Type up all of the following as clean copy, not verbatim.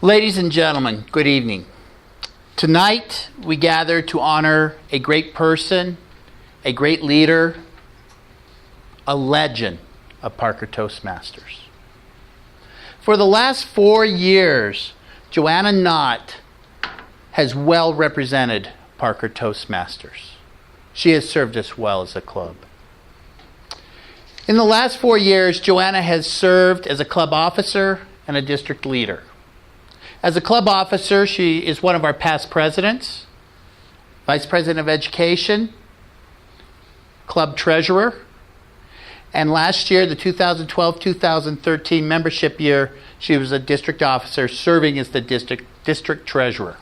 Ladies and gentlemen, good evening. Tonight we gather to honor a great person, a great leader, a legend of Parker Toastmasters. For the last 4 years, Joanna Knott has well represented Parker Toastmasters. She has served us well as a club. In the last 4 years, Joanna has served as a club officer and a district leader. As a club officer, she is one of our past presidents, vice president of education, club treasurer, and last year, the 2012-2013 membership year, she was a district officer serving as the district treasurer.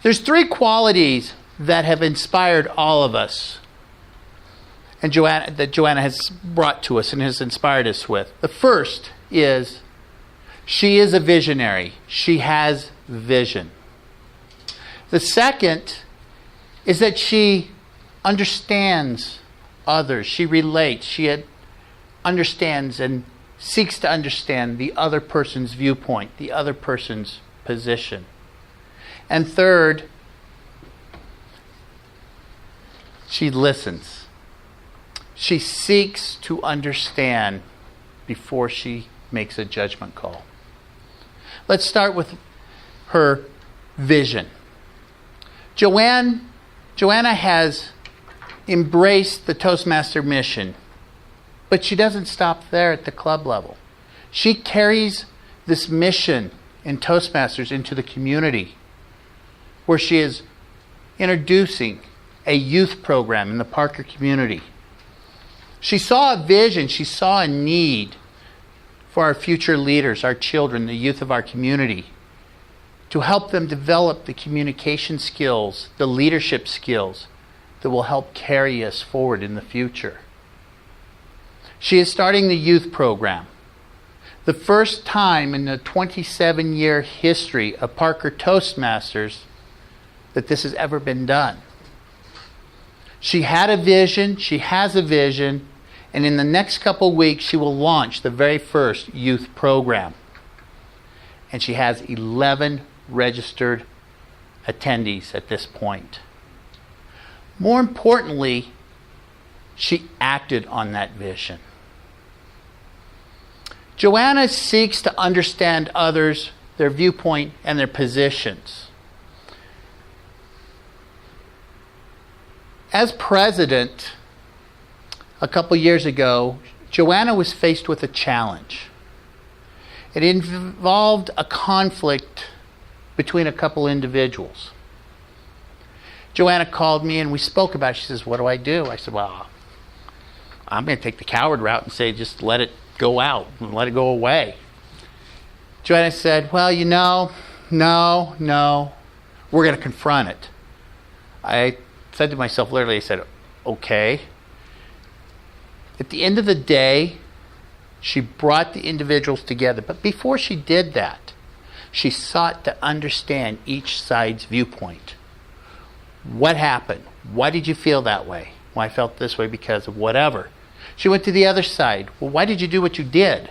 There's 3 qualities that have inspired all of us and that Joanna has brought to us and has inspired us with. The first is she is a visionary. She has vision. The second is that she understands others. She relates. She understands and seeks to understand the other person's viewpoint, the other person's position. And third, she listens. She seeks to understand before she makes a judgment call. Let's start with her vision. Joanna has embraced the Toastmaster mission, but she doesn't stop there at the club level. She carries this mission in Toastmasters into the community, where she is introducing a youth program in the Parker community. She saw a vision, she saw a need for our future leaders, our children, the youth of our community, to help them develop the communication skills, the leadership skills that will help carry us forward in the future. She is starting the youth program. The first time in the 27-year history of Parker Toastmasters that this has ever been done. She had a vision, she has a vision, and in the next couple weeks she will launch the very first youth program. And she has 11 registered attendees at this point. More importantly, she acted on that vision. Joanna seeks to understand others, their viewpoint, and their positions. As president, a couple years ago, Joanna was faced with a challenge. It involved a conflict between a couple individuals. Joanna called me and we spoke about it. She says, "What do I do?" I said, "Well, I'm going to take the coward route and say just let it go out and let it go away." Joanna said, "Well, no, we're going to confront it." I said to myself literally, I said, "Okay." At the end of the day, she brought the individuals together. But before she did that, she sought to understand each side's viewpoint. What happened? Why did you feel that way? Well, I felt this way because of whatever. She went to the other side. Well, why did you do what you did?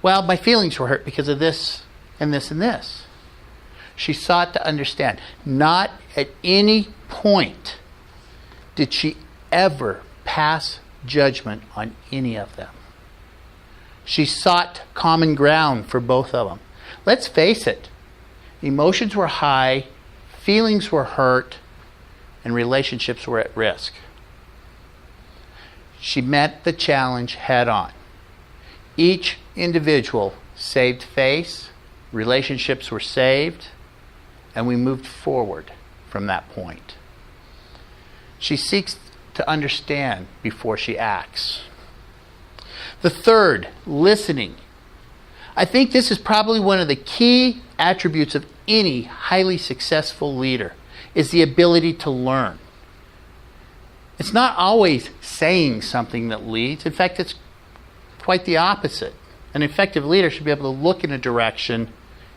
Well, my feelings were hurt because of this and this and this. She sought to understand. Not at any point did she ever pass judgment on any of them. She sought common ground for both of them. Let's face it, emotions were high, feelings were hurt, and relationships were at risk. She met the challenge head on. Each individual saved face, relationships were saved, and we moved forward from that point. She seeks to understand before she acts. The third, listening. I think this is probably one of the key attributes of any highly successful leader, is the ability to learn. It's not always saying something that leads. In fact, it's quite the opposite. An effective leader should be able to look in a direction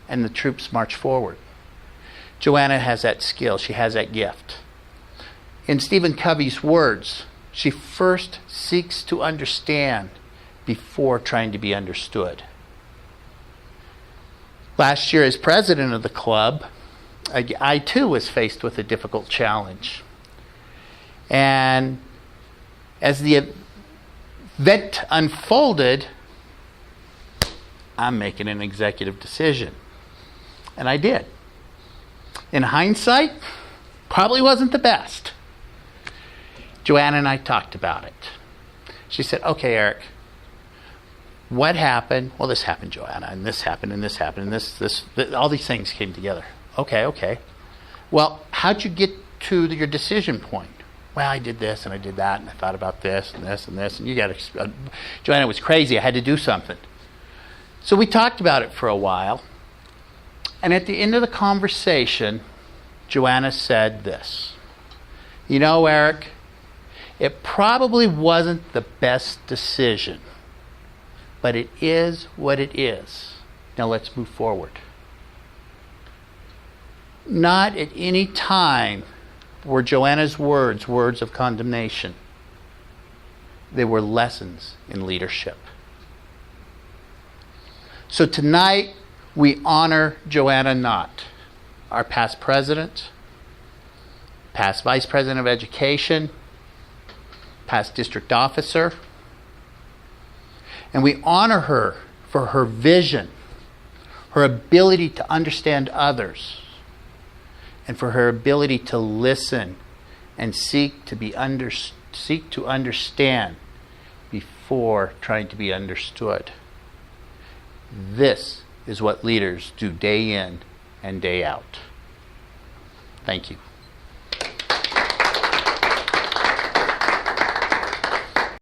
and the troops march forward. Joanna has that skill. She has that gift. In Stephen Covey's words, she first seeks to understand before trying to be understood. Last year, as president of the club, I too was faced with a difficult challenge. And as the event unfolded, I'm making an executive decision. And I did. In hindsight, probably wasn't the best. Joanna and I talked about it. She said, okay, Eric, what happened? Well, this happened, Joanna, and this happened, and this happened, and this all these things came together. Okay. Well, how'd you get to your decision point? Well, I did this, and I did that, and I thought about this, and this, and this, and you got to... Joanna was crazy. I had to do something. So we talked about it for a while, and at the end of the conversation, Joanna said this. You know, Eric, it probably wasn't the best decision, but it is what it is. Now let's move forward. Not at any time were Joanna's words of condemnation. They were lessons in leadership. So tonight we honor Joanna Knott, our past president, past vice president of education, past district officer, and we honor her for her vision, her ability to understand others, and for her ability to listen and seek to understand before trying to be understood. This is what leaders do day in and day out. Thank you.